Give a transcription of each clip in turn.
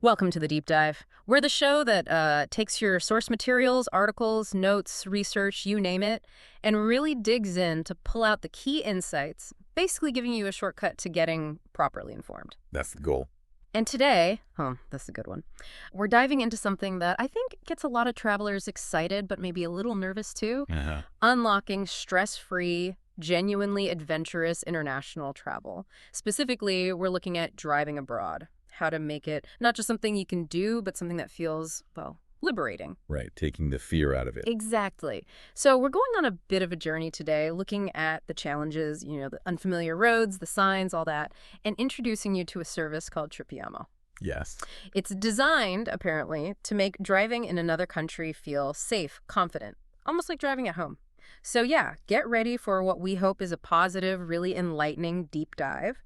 Welcome to the Deep Dive. We're the show that takes your source materials, articles, notes, research, you name it, and really digs in to pull out the key insights, basically giving you a shortcut to getting properly informed. That's the goal. And today, that's a good one, we're diving into something that I think gets a lot of travelers excited, but maybe a little nervous too, Uh-huh. unlocking stress-free, genuinely adventurous international travel. Specifically, we're looking at driving abroad, how to make it not just something you can do, but something that feels, well, liberating. Right, taking the fear out of it. Exactly. So we're going on a bit of a journey today, looking at the challenges, the unfamiliar roads, the signs, all that, and introducing you to a service called Tripiamo. Yes. It's designed, apparently, to make driving in another country feel safe, confident, almost like driving at home. So yeah, get ready for what we hope is a positive, really enlightening deep dive.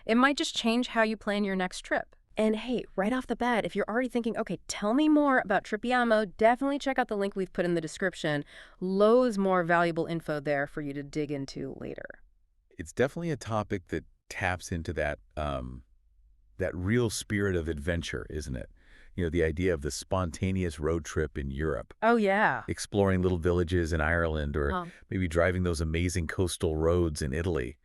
It might just change how you plan your next trip. And hey, right off the bat, if you're already thinking, okay, tell me more about Tripiamo, definitely check out the link we've put in the description. Loads more valuable info there for you to dig into later. It's definitely a topic that taps into that real spirit of adventure, isn't it? The idea of the spontaneous road trip in Europe, Oh, yeah. exploring little villages in Ireland, or Oh, maybe driving those amazing coastal roads in Italy.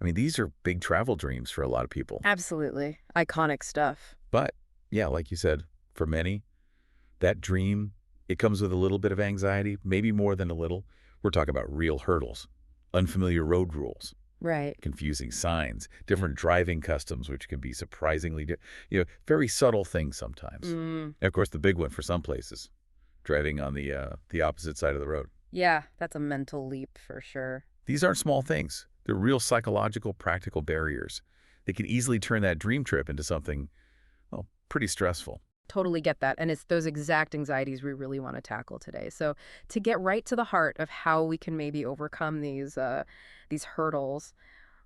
I mean, these are big travel dreams for a lot of people. absolutely. Iconic stuff. But, yeah, like you said, for many, that dream, it comes with a little bit of anxiety, maybe more than a little. We're talking about real hurdles, unfamiliar road rules, Right. confusing signs, different driving customs, which can be surprisingly, very subtle things sometimes. Mm, And of course, the big one for some places, driving on the opposite side of the road. yeah, that's a mental leap for sure. These aren't small things. They're real psychological, practical barriers. They can easily turn that dream trip into something, well, pretty stressful. Totally get that. And it's those exact anxieties we really want to tackle today. So to get right to the heart of how we can maybe overcome these hurdles,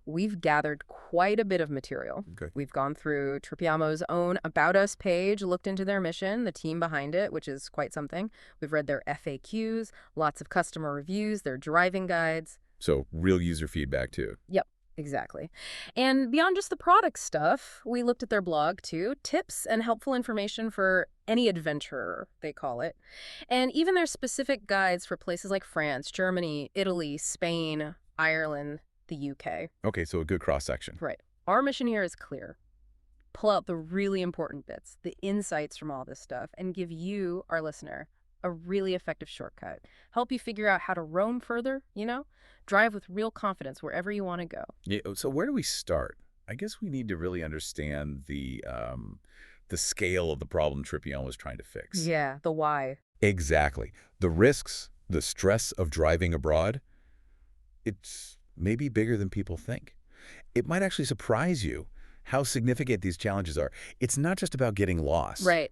we've gathered quite a bit of material. Okay. We've gone through Tripiamo's own About Us page, looked into their mission, the team behind it, which is quite something. We've read their FAQs, lots of customer reviews, their driving guides. So real user feedback, too. Yep, exactly. And beyond just the product stuff, we looked at their blog too, tips and helpful information for any adventurer, they call it. And even their specific guides for places like France, Germany, Italy, Spain, Ireland, the UK. Okay, so a good cross-section. Right. Our mission here is clear. Pull out the really important bits, the insights from all this stuff, and give you, our listener, a really effective shortcut. Help you figure out how to roam further, Drive with real confidence wherever you want to go. Yeah, so where do we start? I guess we need to really understand the scale of the problem Tripion was trying to fix. Yeah, the why. Exactly. The risks, the stress of driving abroad, it's maybe bigger than people think. It might actually surprise you how significant these challenges are. It's not just about getting lost. Right.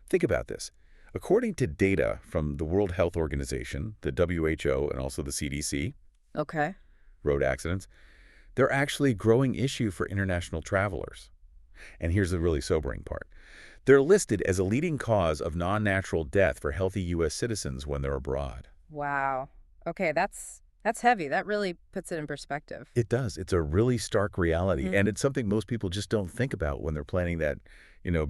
Think about this. According to data from the World Health Organization, the WHO, and also the CDC, Okay. road accidents, they're actually a growing issue for international travelers. And here's the really sobering part. They're listed as a leading cause of non-natural death for healthy U.S. citizens when they're abroad. Wow. Okay, that's heavy. That really puts it in perspective. It does. It's a really stark reality, Mhm. and it's something most people just don't think about when they're planning that,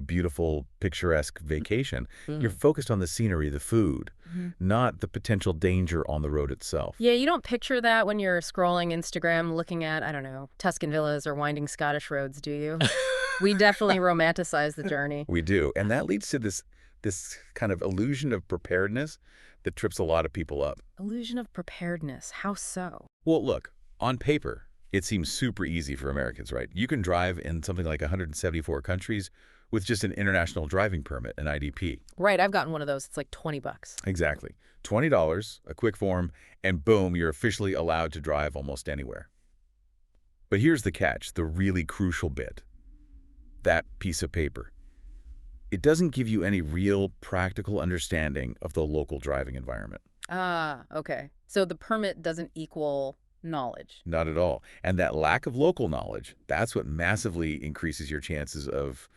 beautiful, picturesque vacation. You're focused on the scenery, the food, Mhm. not the potential danger on the road itself. Yeah, you don't picture that when you're scrolling Instagram looking at, I don't know, Tuscan villas or winding Scottish roads, do you? We definitely romanticize the journey. We do, and that leads to this kind of illusion of preparedness that trips a lot of people up. Illusion of preparedness. How so? Well, look, on paper, it seems super easy for Americans, right? You can drive in something like 174 countries with just an international driving permit, an IDP. Right, I've gotten one of those. It's like $20. Exactly. $20, a quick form, and boom, you're officially allowed to drive almost anywhere. But here's the catch, the really crucial bit. That piece of paper. It doesn't give you any real practical understanding of the local driving environment. Ah, okay. So the permit doesn't equal knowledge. Not at all. And that lack of local knowledge, that's what massively increases your chances of,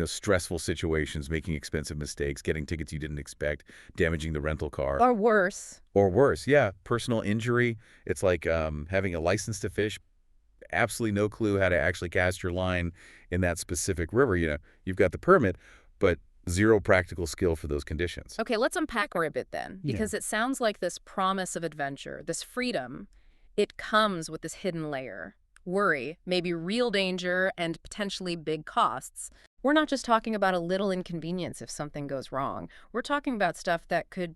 stressful situations, making expensive mistakes, getting tickets you didn't expect, damaging the rental car. Or worse. Or worse, yeah, personal injury. It's like having a license to fish, absolutely no clue how to actually cast your line in that specific river. You've got the permit, but zero practical skill for those conditions. Okay, let's unpack more a bit then, Yeah. because it sounds like this promise of adventure, this freedom, it comes with this hidden layer. Worry, maybe real danger, and potentially big costs. We're not just talking about a little inconvenience if something goes wrong. We're talking about stuff that could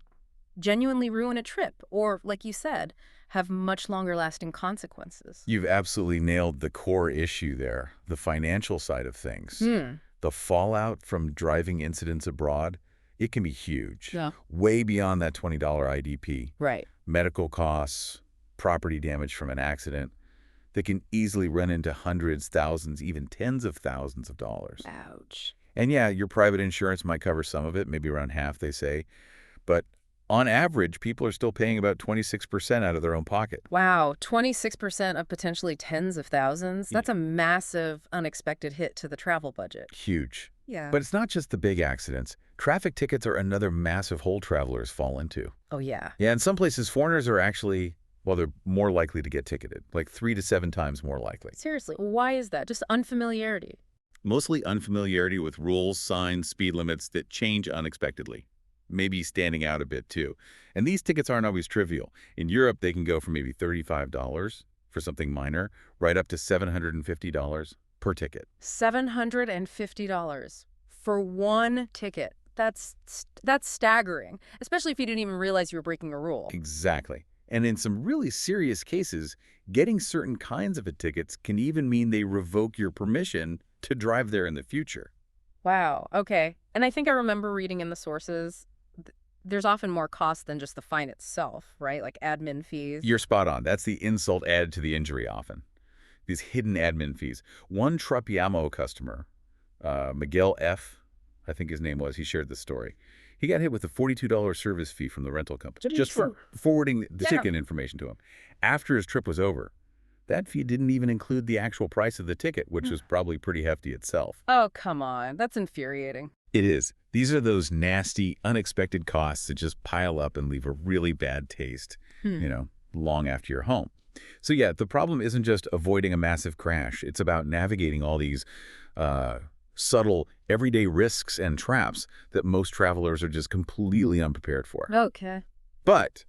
genuinely ruin a trip, or, like you said, have much longer lasting consequences. You've absolutely nailed the core issue there, the financial side of things. The fallout from driving incidents abroad, it can be huge. Yeah. Way beyond that $20 IDP. Right. Medical costs, property damage from an accident that can easily run into hundreds, thousands, even tens of thousands of dollars. Ouch. And yeah, your private insurance might cover some of it, maybe around half, they say. But on average, people are still paying about 26% out of their own pocket. Wow, 26% of potentially tens of thousands? That's a massive, unexpected hit to the travel budget. Huge. Yeah. But it's not just the big accidents. Traffic tickets are another massive hole travelers fall into. Oh, yeah. Yeah, in some places, foreigners are actually, well, they're more likely to get ticketed, like 3 to 7 times more likely. Seriously, why is that? Just unfamiliarity. Mostly unfamiliarity with rules, signs, speed limits that change unexpectedly. Maybe standing out a bit, too. And these tickets aren't always trivial. In Europe, they can go from maybe $35 for something minor right up to $750 per ticket. $750 for one ticket. That's staggering, especially if you didn't even realize you were breaking a rule. Exactly. And in some really serious cases, getting certain kinds of tickets can even mean they revoke your permission to drive there in the future. Wow, okay. And I think I remember reading in the sources, there's often more cost than just the fine itself, right? Like admin fees. You're spot on. That's the insult added to the injury often. These hidden admin fees. One Tripiamo customer, Miguel F., I think his name was, he shared this story. He got hit with a $42 service fee from the rental company, just for forwarding the ticket information to him. After his trip was over, that fee didn't even include the actual price of the ticket, which was probably pretty hefty itself. Oh, come on. That's infuriating. It is. These are those nasty, unexpected costs that just pile up and leave a really bad taste, long after you're home. So yeah, the problem isn't just avoiding a massive crash. It's about navigating all these subtle, everyday risks and traps that most travelers are just completely unprepared for. Okay. But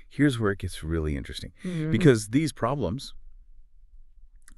here's where it gets really interesting. Because these problems,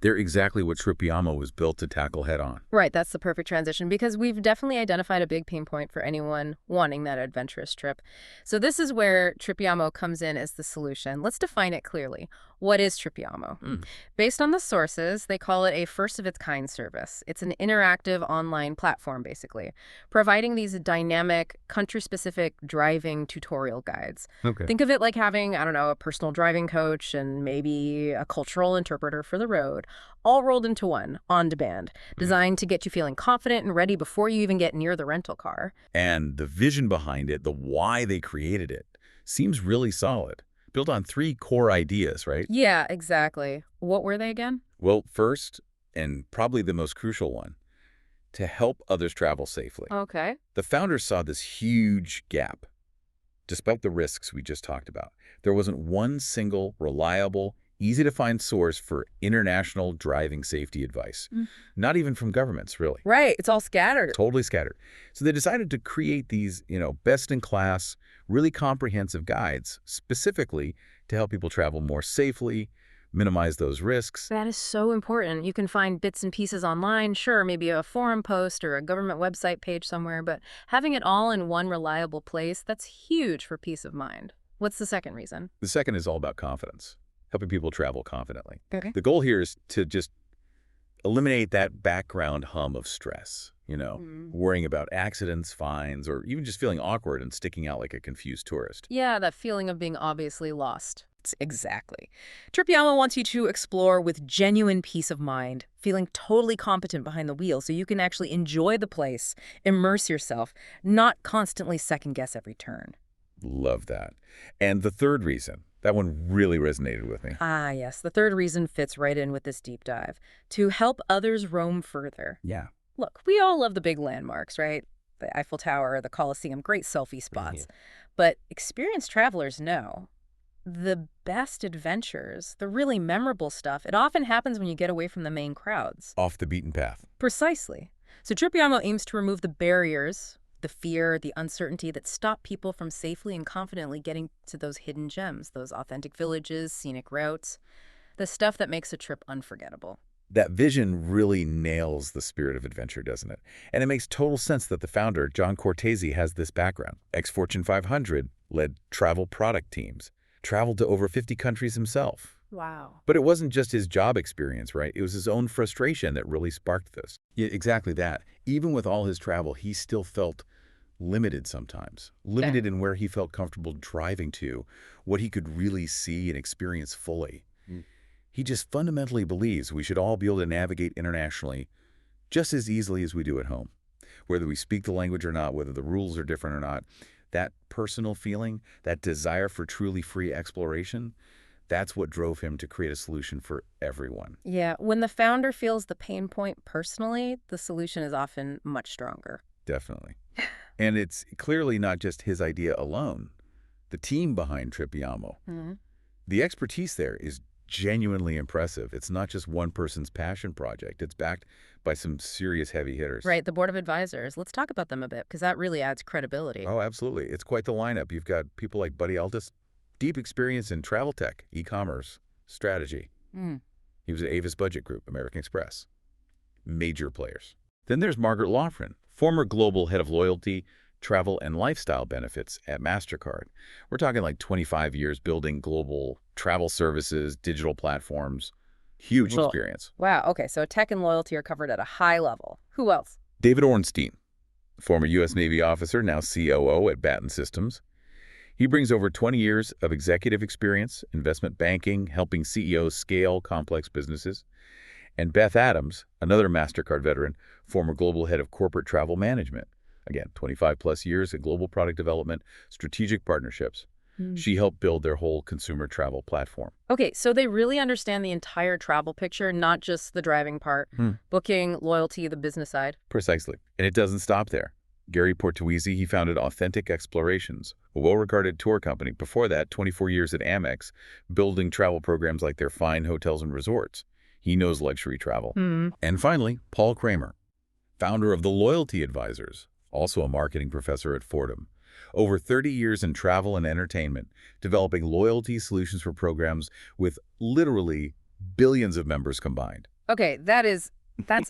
they're exactly what Tripiamo was built to tackle head on. Right, that's the perfect transition because we've definitely identified a big pain point for anyone wanting that adventurous trip. So this is where Tripiamo comes in as the solution. Let's define it clearly. What is Tripiamo? Based on the sources, they call it a first-of-its-kind service. It's an interactive online platform, basically, providing these dynamic, country-specific driving tutorial guides. Okay. Think of it like having, I don't know, a personal driving coach and maybe a cultural interpreter for the road, all rolled into one, on demand, designed to get you feeling confident and ready before you even get near the rental car. And the vision behind it, the why they created it, seems really solid. Built on 3 core ideas, right? Yeah, exactly. What were they again? Well, first, and probably the most crucial one, to help others travel safely. Okay. The founders saw this huge gap. Despite the risks we just talked about, there wasn't one single, reliable, easy-to-find source for international driving safety advice. Not even from governments, really. Right, it's all scattered. Totally scattered. So they decided to create these, best-in-class, really comprehensive guides, specifically to help people travel more safely, minimize those risks. That is so important. You can find bits and pieces online, sure, maybe a forum post or a government website page somewhere, but having it all in one reliable place, that's huge for peace of mind. What's the second reason? The second is all about confidence, helping people travel confidently. Okay. The goal here is to just eliminate that background hum of stress, worrying about accidents, fines, or even just feeling awkward and sticking out like a confused tourist. Yeah, that feeling of being obviously lost. Exactly. Tripiamo wants you to explore with genuine peace of mind, feeling totally competent behind the wheel so you can actually enjoy the place, immerse yourself, not constantly second-guess every turn. Love that. And the third reason, that one really resonated with me. Ah, yes. The third reason fits right in with this deep dive. To help others roam further. Yeah. Look, we all love the big landmarks, right? The Eiffel Tower, the Colosseum, great selfie spots. But experienced travelers know the best adventures, the really memorable stuff, it often happens when you get away from the main crowds. Off the beaten path. Precisely. So Tripiamo aims to remove the barriers, the fear, the uncertainty that stop people from safely and confidently getting to those hidden gems, those authentic villages, scenic routes, the stuff that makes a trip unforgettable. That vision really nails the spirit of adventure, doesn't it? And it makes total sense that the founder, John Cortese, has this background. Ex-Fortune 500, led travel product teams, traveled to over 50 countries himself. Wow. But it wasn't just his job experience, right? It was his own frustration that really sparked this. Yeah, exactly that. Even with all his travel, he still felt limited sometimes. Limited in where he felt comfortable driving to, what he could really see and experience fully. He just fundamentally believes we should all be able to navigate internationally just as easily as we do at home. Whether we speak the language or not, whether the rules are different or not, that personal feeling, that desire for truly free exploration, that's what drove him to create a solution for everyone. Yeah, when the founder feels the pain point personally, the solution is often much stronger. Definitely. And it's clearly not just his idea alone. The team behind Tripiamo, the expertise there is genuinely impressive. It's not just one person's passion project. It's backed by some serious heavy hitters. Right, the board of advisors. Let's talk about them a bit, because that really adds credibility. Oh, absolutely. It's quite the lineup. You've got people like Buddy Altus, deep experience in travel tech, e-commerce, strategy. He was at Avis Budget Group, American Express. Major players. Then there's Margaret Loughran, former global head of loyalty, travel, and lifestyle benefits at MasterCard. We're talking like 25 years building global travel services, digital platforms. Huge experience. Wow, okay, so tech and loyalty are covered at a high level. Who else? David Ornstein, former U.S. Navy officer, now COO at Batten Systems. He brings over 20 years of executive experience, investment banking, helping CEOs scale complex businesses. And Beth Adams, another MasterCard veteran, former global head of corporate travel management. Again, 25-plus years at global product development, strategic partnerships. She helped build their whole consumer travel platform. Okay, so they really understand the entire travel picture, not just the driving part. Booking, loyalty, the business side. Precisely. And it doesn't stop there. Gary Portuisi, he founded Authentic Explorations, a well-regarded tour company. Before that, 24 years at Amex, building travel programs like their fine hotels and resorts. He knows luxury travel. And finally, Paul Kramer, founder of the Loyalty Advisors, also a marketing professor at Fordham. Over 30 years in travel and entertainment, developing loyalty solutions for programs with literally billions of members combined. Okay, that's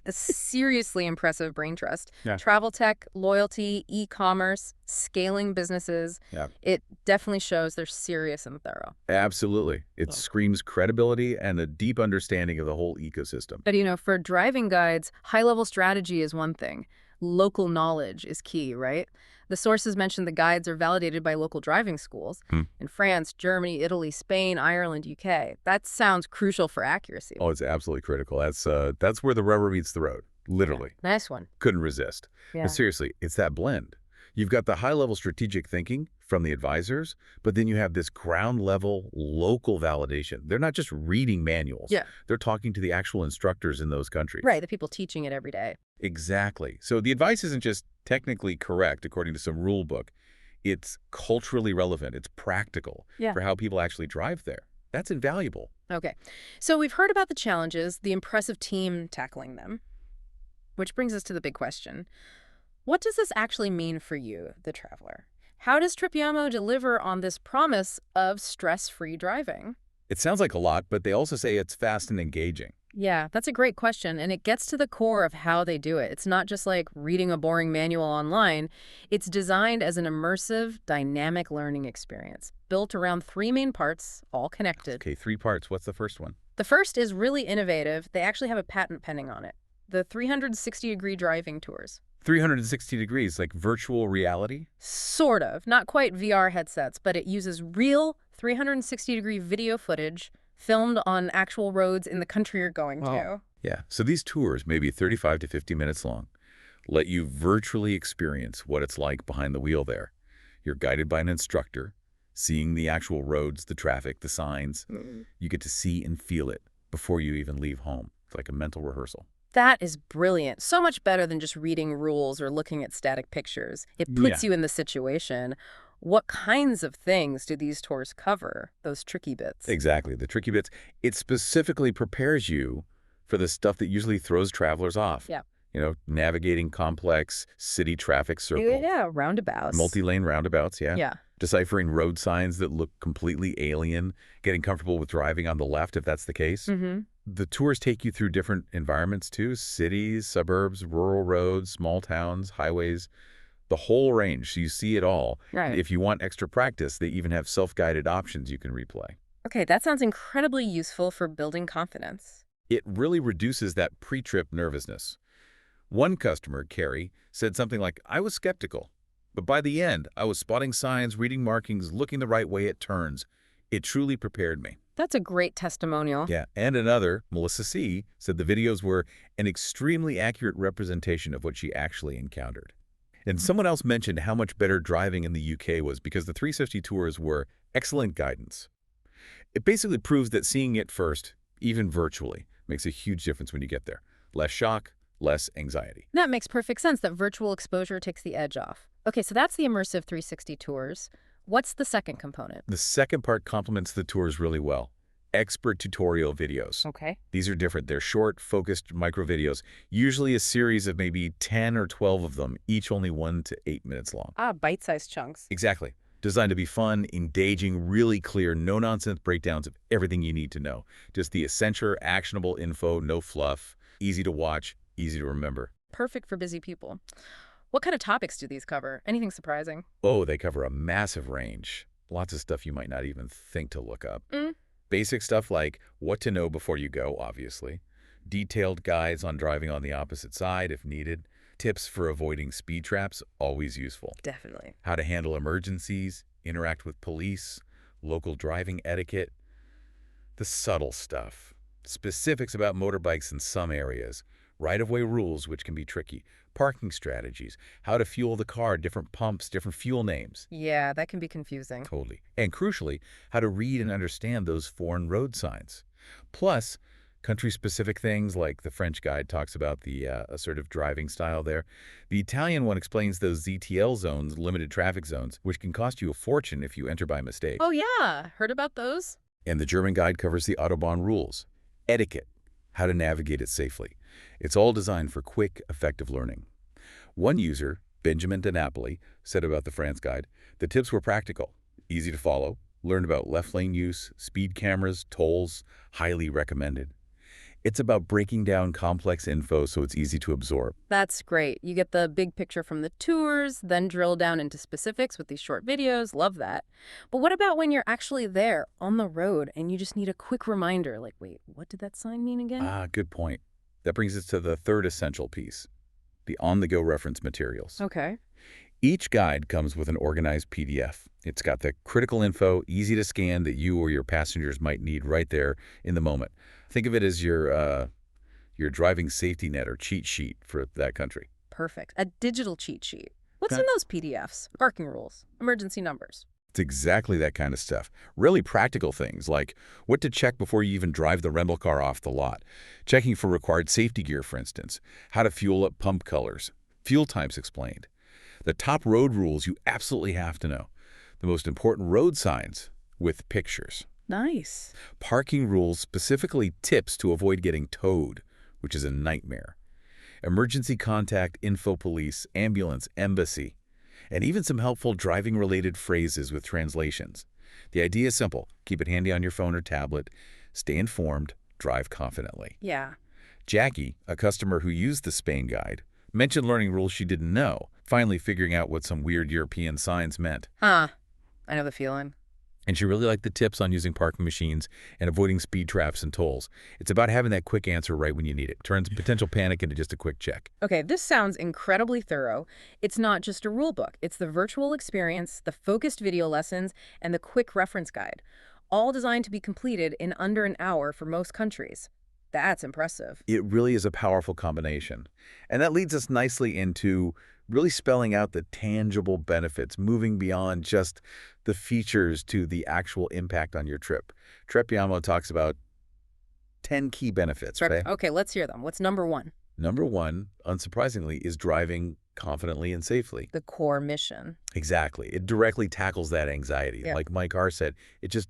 a seriously impressive brain trust. Yeah. Travel tech, loyalty, e-commerce, scaling businesses. Yeah. It definitely shows they're serious and thorough. Absolutely. It screams credibility and a deep understanding of the whole ecosystem. But, for driving guides, high-level strategy is one thing. Local knowledge is key, right? The sources mentioned the guides are validated by local driving schools in France, Germany, Italy, Spain, Ireland, UK. That sounds crucial for accuracy. Oh, it's absolutely critical. That's where the rubber meets the road, literally. Yeah. Nice one. Couldn't resist. Yeah. But seriously, it's that blend. You've got the high-level strategic thinking from the advisors, but then you have this ground-level local validation. They're not just reading manuals. Yeah. They're talking to the actual instructors in those countries. Right, the people teaching it every day. Exactly. So the advice isn't just technically correct according to some rule book. It's culturally relevant. It's practical for how people actually drive there. That's invaluable. Okay, so we've heard about the challenges, the impressive team tackling them, which brings us to the big question. What does this actually mean for you, the traveler? How does Tripiamo deliver on this promise of stress-free driving? It sounds like a lot, but they also say it's fast and engaging. Yeah, that's a great question, and it gets to the core of how they do it. It's not just like reading a boring manual online. It's designed as an immersive, dynamic learning experience, built around three main parts, all connected. Okay, 3 parts. What's the first one? The first is really innovative. They actually have a patent pending on it. The 360-degree driving tours. 360 degrees, like virtual reality? Sort of. Not quite VR headsets, but it uses real 360-degree video footage filmed on actual roads in the country you're going to. Yeah, so these tours may be 35 to 50 minutes long, let you virtually experience what it's like behind the wheel there. You're guided by an instructor, seeing the actual roads, the traffic, the signs. You get to see and feel it before you even leave home. It's like a mental rehearsal. That is brilliant. So much better than just reading rules or looking at static pictures. It puts you in the situation. What kinds of things do these tours cover, those tricky bits? Exactly, the tricky bits. It specifically prepares you for the stuff that usually throws travelers off. Yeah. Navigating complex city traffic circles, Yeah, roundabouts. multi-lane roundabouts, yeah. Yeah. Deciphering road signs that look completely alien, getting comfortable with driving on the left if that's the case. Mm-hmm. The tours take you through different environments too, cities, suburbs, rural roads, small towns, highways, the whole range, so you see it all. And Right. if you want extra practice, they even have self-guided options you can replay. Okay, that sounds incredibly useful for building confidence. It really reduces that pre-trip nervousness. One customer, Carrie, said something like, "I was skeptical, but by the end, I was spotting signs, reading markings, looking the right way at turns. It truly prepared me." That's a great testimonial. Yeah, and another, Melissa C., said the videos were an extremely accurate representation of what she actually encountered. And someone else mentioned how much better driving in the UK was because the 360 tours were excellent guidance. It basically proves that seeing it first, even virtually, makes a huge difference when you get there. Less shock, less anxiety. That makes perfect sense that virtual exposure takes the edge off. Okay, so that's the immersive 360 tours. What's the second component? The second part complements the tours really well. Expert tutorial videos. Okay. These are different. They're short, focused micro videos, usually a series of maybe 10 or 12 of them, each only 1 to 8 minutes long. Ah, bite-sized chunks. Exactly. Designed to be fun, engaging, really clear, no-nonsense breakdowns of everything you need to know. Just the essential, actionable info, no fluff, easy to watch, easy to remember. Perfect for busy people. What kind of topics do these cover? Anything surprising? Oh, they cover a massive range. Lots of stuff you might not even think to look up. Basic stuff like what to know before you go, obviously. Detailed guides on driving on the opposite side if needed. Tips for avoiding speed traps, always useful. Definitely. How to handle emergencies, interact with police, local driving etiquette. The subtle stuff. Specifics about motorbikes in some areas. Right-of-way rules, which can be tricky. Parking strategies. How to fuel the car, different pumps, different fuel names. Yeah, that can be confusing. Totally. And crucially, how to read and understand those foreign road signs. Plus, country-specific things like the French guide talks about the assertive driving style there. The Italian one explains those ZTL zones, limited traffic zones, which can cost you a fortune if you enter by mistake. Oh, yeah. Heard about those? And the German guide covers the Autobahn rules, etiquette, how to navigate it safely. It's all designed for quick, effective learning. One user, Benjamin de Napoli, said about the France guide, the tips were practical, easy to follow, learned about left lane use, speed cameras, tolls, highly recommended. It's about breaking down complex info so it's easy to absorb. That's great. You get the big picture from the tours, then drill down into specifics with these short videos. Love that. But what about when you're actually there on the road and you just need a quick reminder? Like, wait, what did that sign mean again? Ah, good point. That brings us to the third essential piece, the on-the-go reference materials. Okay. Each guide comes with an organized PDF. It's got the critical info, easy to scan, that you or your passengers might need right there in the moment. Think of it as your driving safety net or cheat sheet for that country. Perfect. A digital cheat sheet. What's Okay. in those PDFs? Parking rules, emergency numbers. It's exactly that kind of stuff. Really practical things like what to check before you even drive the rental car off the lot. Checking for required safety gear, for instance. How to fuel up pump colors. Fuel types explained. The top road rules you absolutely have to know. The most important road signs with pictures. Nice. Parking rules, specifically tips to avoid getting towed, which is a nightmare. Emergency contact, info police, ambulance, embassy, and even some helpful driving-related phrases with translations. The idea is simple. Keep it handy on your phone or tablet. Stay informed. Drive confidently. Yeah. Jackie, a customer who used the Spain guide, mentioned learning rules she didn't know, finally figuring out what some weird European signs meant. Huh. I know the feeling. And she really liked the tips on using parking machines and avoiding speed traps and tolls. It's about having that quick answer right when you need it. Turns potential panic into just a quick check. Okay, this sounds incredibly thorough. It's not just a rule book. It's the virtual experience, the focused video lessons, and the quick reference guide, all designed to be completed in under an hour for most countries. That's impressive. It really is a powerful combination. And that leads us nicely into really spelling out the tangible benefits, moving beyond just the features to the actual impact on your trip. Tripiamo talks about 10 key benefits. Okay, let's hear them. What's number one? Number one, unsurprisingly, is driving confidently and safely. The core mission. Exactly. It directly tackles that anxiety. Yeah. Like my car said, it just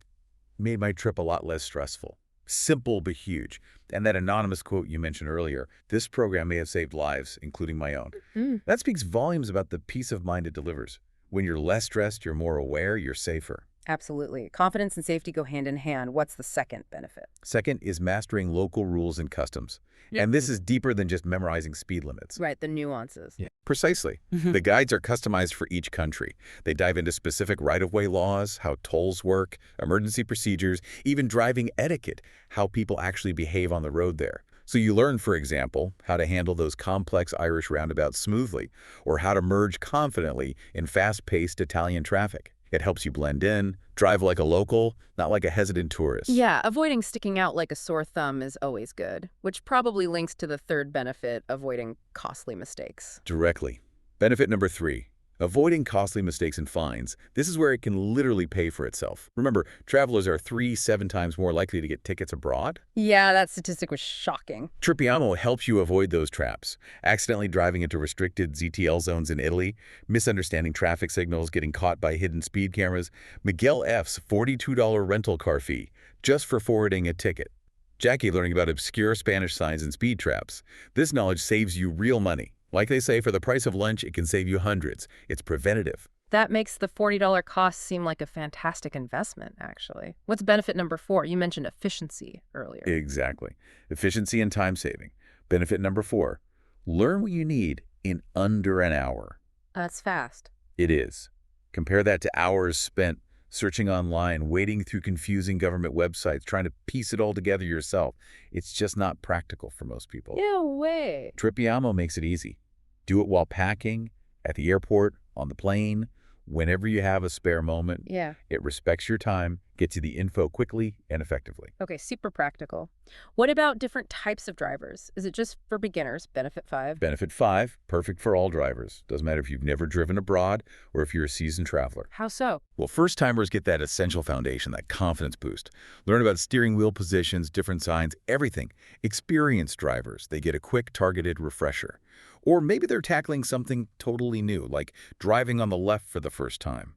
made my trip a lot less stressful. Simple but huge. And that anonymous quote you mentioned earlier, this program may have saved lives, including my own. Mm, That speaks volumes about the peace of mind it delivers. When you're less stressed, you're more aware, you're safer. absolutely. Confidence and safety go hand in hand. What's the second benefit? Second is mastering local rules and customs. Yeah. And this is deeper than just memorizing speed limits. Right, the nuances. Yeah. Precisely. The guides are customized for each country. They dive into specific right-of-way laws, how tolls work, emergency procedures, even driving etiquette, how people actually behave on the road there. So you learn, for example, how to handle those complex Irish roundabouts smoothly, or how to merge confidently in fast-paced Italian traffic. It helps you blend in, drive like a local, not like a hesitant tourist. Yeah, avoiding sticking out like a sore thumb is always good, which probably links to the third benefit, avoiding costly mistakes. Directly. Benefit number 3. Avoiding costly mistakes and fines. This is where it can literally pay for itself. Remember, travelers are 7 times more likely to get tickets abroad. Yeah, that statistic was shocking. Tripiamo helps you avoid those traps. Accidentally driving into restricted ZTL zones in Italy, misunderstanding traffic signals, getting caught by hidden speed cameras. Miguel F's $42 rental car fee, just for forwarding a ticket. Jackie learning about obscure Spanish signs and speed traps. This knowledge saves you real money. Like they say, for the price of lunch, it can save you hundreds. It's preventative. That makes the $40 cost seem like a fantastic investment, actually. What's benefit number 4? You mentioned efficiency earlier. Exactly. Efficiency and time saving. Benefit number 4. Learn what you need in under an hour. That's fast. It is. Compare that to hours spent searching online, wading through confusing government websites, trying to piece it all together yourself. It's just not practical for most people. No way. Tripiamo makes it easy. Do it while packing, at the airport, on the plane, whenever you have a spare moment. Yeah. It respects your time, gets you the info quickly and effectively. Okay, super practical. What about different types of drivers? Is it just for beginners, benefit 5? Benefit 5, perfect for all drivers. Doesn't matter if you've never driven abroad or if you're a seasoned traveler. How so? Well, first-timers get that essential foundation, that confidence boost. Learn about steering wheel positions, different signs, everything. Experienced drivers, they get a quick, targeted refresher. Or maybe they're tackling something totally new, like driving on the left for the first time.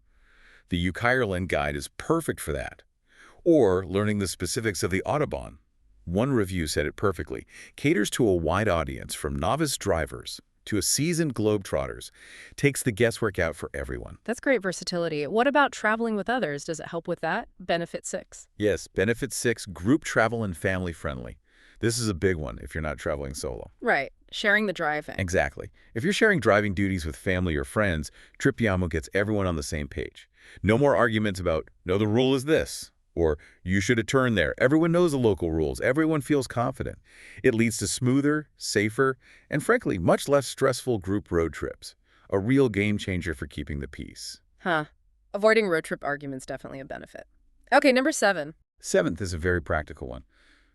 The UK Ireland guide is perfect for that. Or learning the specifics of the Autobahn. One review said it perfectly. Caters to a wide audience, from novice drivers to a seasoned globetrotters. Takes the guesswork out for everyone. That's great versatility. What about traveling with others? Does it help with that? Benefit 6. Yes, benefit 6, group travel and family friendly. This is a big one if you're not traveling solo. Right. Sharing the driving. Exactly. If you're sharing driving duties with family or friends, Tripiamo gets everyone on the same page. No more arguments about, no, the rule is this, or you should have turned there. Everyone knows the local rules. Everyone feels confident. It leads to smoother, safer, and frankly, much less stressful group road trips. A real game changer for keeping the peace. Huh. Avoiding road trip arguments definitely a benefit. Okay, number 7. 7th is a very practical one.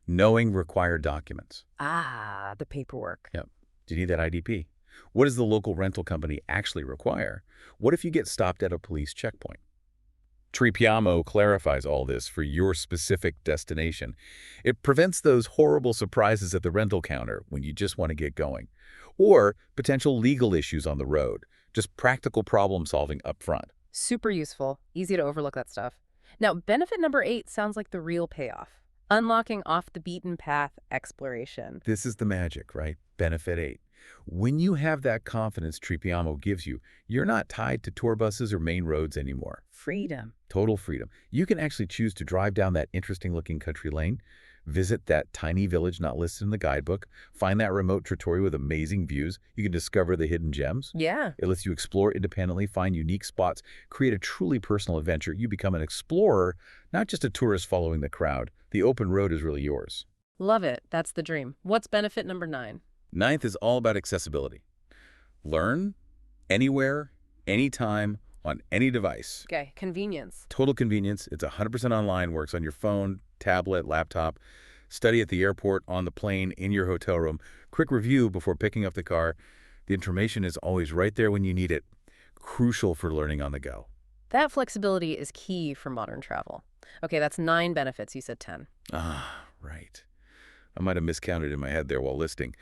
Knowing required documents. Ah, the paperwork. Yep. Do you need that IDP? What does the local rental company actually require? What if you get stopped at a police checkpoint? Tripiamo clarifies all this for your specific destination. It prevents those horrible surprises at the rental counter when you just want to get going. Or potential legal issues on the road. Just practical problem solving up front. Super useful. Easy to overlook that stuff. Now, benefit number 8 sounds like the real payoff. Unlocking off-the-beaten-path exploration. This is the magic, right? Benefit 8. When you have that confidence Tripiamo gives you, you're not tied to tour buses or main roads anymore. Freedom. Total freedom. You can actually choose to drive down that interesting-looking country lane, visit that tiny village not listed in the guidebook, find that remote trattoria with amazing views. You can discover the hidden gems. Yeah. It lets you explore independently, find unique spots, create a truly personal adventure. You become an explorer, not just a tourist following the crowd. The open road is really yours. Love it. That's the dream. What's benefit number 9? 9th is all about accessibility. Learn anywhere, anytime, on any device. Okay, convenience. Total convenience. It's 100% online, works on your phone, tablet, laptop. Study at the airport, on the plane, in your hotel room. Quick review before picking up the car. The information is always right there when you need it. Crucial for learning on the go. That flexibility is key for modern travel. Okay, that's 9 benefits. You said 10. Ah, right. I might have miscounted in my head there while listing.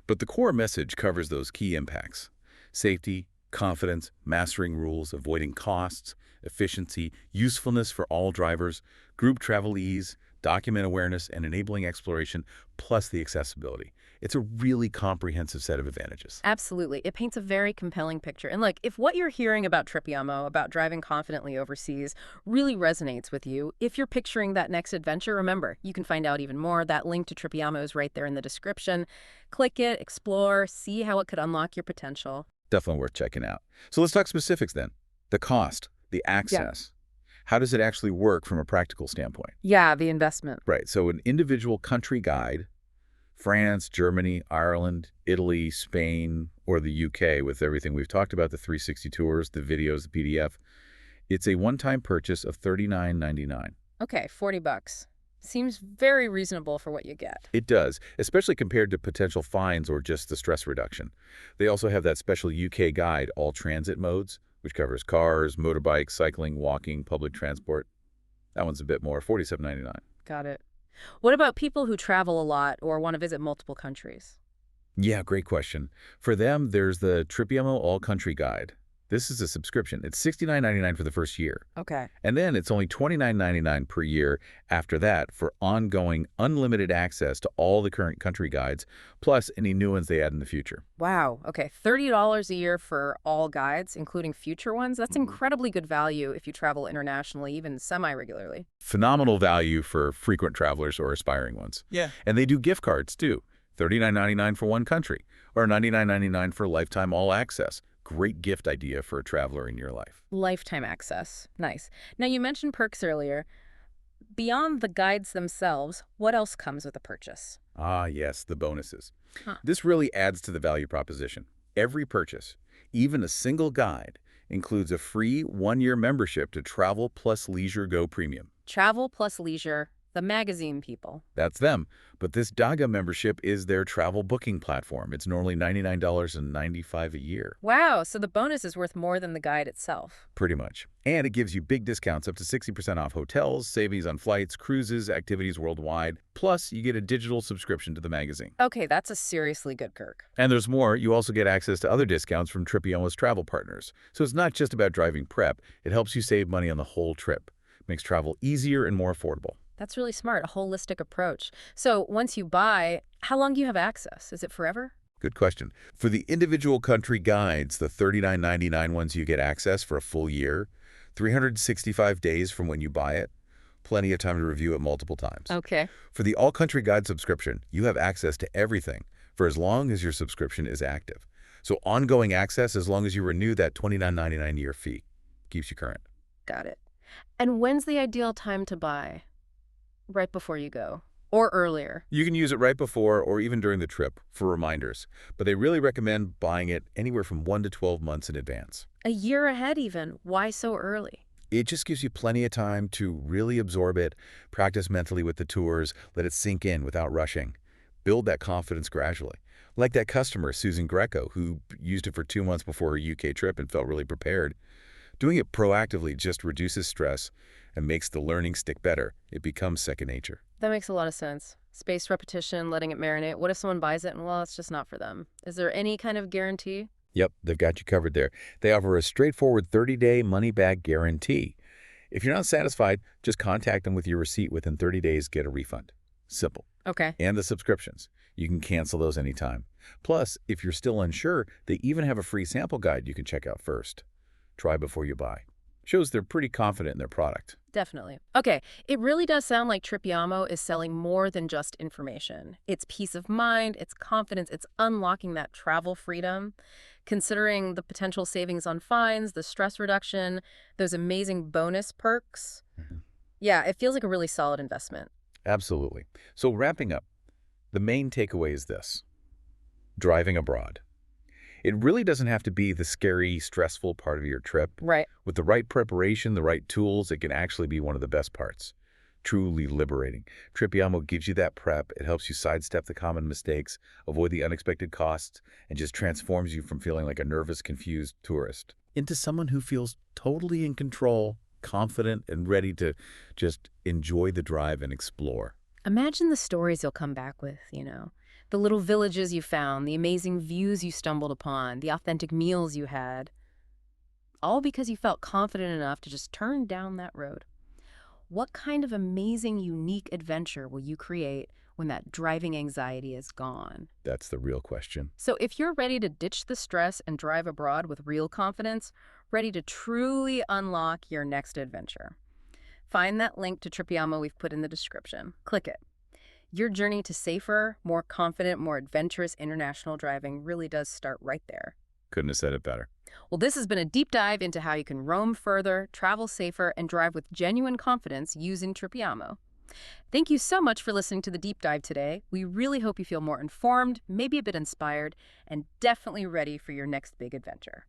But the core message covers those key impacts. Safety, confidence, mastering rules, avoiding costs, efficiency, usefulness for all drivers, group travel ease, document awareness, and enabling exploration, plus the accessibility. It's a really comprehensive set of advantages. Absolutely. It paints a very compelling picture. And look, if what you're hearing about Tripiamo, about driving confidently overseas, really resonates with you, if you're picturing that next adventure, remember, you can find out even more. That link to Tripiamo is right there in the description. Click it, explore, see how it could unlock your potential. Definitely worth checking out. So let's talk specifics then. The cost, the access. How does it actually work from a practical standpoint? Yeah, the investment. Right, so an individual country guide, France, Germany, Ireland, Italy, Spain, or the UK, with everything we've talked about, the 360 tours, the videos, the PDF, it's a one-time purchase of $39.99. Okay, $40. Seems very reasonable for what you get. It does, especially compared to potential fines or just the stress reduction. They also have that special UK guide, all transit modes, which covers cars, motorbikes, cycling, walking, public transport. That one's a bit more, $47.99. Got it. What about people who travel a lot or want to visit multiple countries? Yeah, great question. For them, there's the Tripiamo All-Country Guide. This is a subscription. It's $69.99 for the first year. Okay. And then it's only $29.99 per year after that for ongoing unlimited access to all the current country guides, plus any new ones they add in the future. Wow. Okay. $30 a year for all guides, including future ones. That's incredibly good value if you travel internationally, even semi-regularly. Phenomenal value for frequent travelers or aspiring ones. Yeah. And they do gift cards, too. $39.99 for one country, or $99.99 for lifetime all access. Great gift idea for a traveler in your life. Lifetime access. Nice. Now, you mentioned perks earlier. Beyond the guides themselves, what else comes with a purchase? Ah, yes, the bonuses. Huh. This really adds to the value proposition. Every purchase, even a single guide, includes a free one-year membership to Travel Plus Leisure Go Premium. Travel plus leisure, the magazine people. That's them. But this Daga membership is their travel booking platform. It's normally $99.95 a year. Wow, so the bonus is worth more than the guide itself. Pretty much. And it gives you big discounts up to 60% off hotels, savings on flights, cruises, activities worldwide. Plus, you get a digital subscription to the magazine. Okay, that's a seriously good perk. And there's more. You also get access to other discounts from Tripiamo's travel partners. So it's not just about driving prep. It helps you save money on the whole trip. Makes travel easier and more affordable. That's really smart, a holistic approach. So once you buy, how long do you have access? Is it forever? Good question. For the individual country guides, the $39.99 ones, you get access for a full year, 365 days from when you buy it, plenty of time to review it multiple times. Okay. For the all-country guide subscription, you have access to everything for as long as your subscription is active. So ongoing access as long as you renew that $29.99 year fee. Keeps you current. Got it. And when's the ideal time to buy? Right before you go, or earlier. You can use it right before or even during the trip for reminders, but they really recommend buying it anywhere from 1 to 12 months in advance. A year ahead even. Why so early? It just gives you plenty of time to really absorb it, practice mentally with the tours, let it sink in without rushing. Build that confidence gradually. Like that customer, Susan Greco, who used it for 2 months before her UK trip and felt really prepared. Doing it proactively just reduces stress and makes the learning stick better. It becomes second nature. That makes a lot of sense. Spaced repetition, letting it marinate. What if someone buys it and, well, it's just not for them? Is there any kind of guarantee? Yep, they've got you covered there. They offer a straightforward 30-day money-back guarantee. If you're not satisfied, just contact them with your receipt within 30 days, get a refund. Simple. Okay. And the subscriptions. You can cancel those anytime. Plus, if you're still unsure, they even have a free sample guide you can check out first. Try before you buy. Shows they're pretty confident in their product. Definitely. Okay, it really does sound like Tripiamo is selling more than just information. It's peace of mind, it's confidence, it's unlocking that travel freedom. Considering the potential savings on fines, the stress reduction, those amazing bonus perks. Yeah, it feels like a really solid investment. Absolutely. So wrapping up, the main takeaway is this. Driving abroad. It really doesn't have to be the scary, stressful part of your trip. Right. With the right preparation, the right tools, it can actually be one of the best parts. Truly liberating. Tripiamo gives you that prep. It helps you sidestep the common mistakes, avoid the unexpected costs, and just transforms you from feeling like a nervous, confused tourist into someone who feels totally in control, confident, and ready to just enjoy the drive and explore. Imagine the stories you'll come back with, you know. The little villages you found, the amazing views you stumbled upon, the authentic meals you had. All because you felt confident enough to just turn down that road. What kind of amazing, unique adventure will you create when that driving anxiety is gone? That's the real question. So, if you're ready to ditch the stress and drive abroad with real confidence, ready to truly unlock your next adventure, find that link to Tripiamo we've put in the description. Click it. Your journey to safer, more confident, more adventurous international driving really does start right there. Couldn't have said it better. Well, this has been a deep dive into how you can roam further, travel safer, and drive with genuine confidence using Tripiamo. Thank you so much for listening to the deep dive today. We really hope you feel more informed, maybe a bit inspired, and definitely ready for your next big adventure.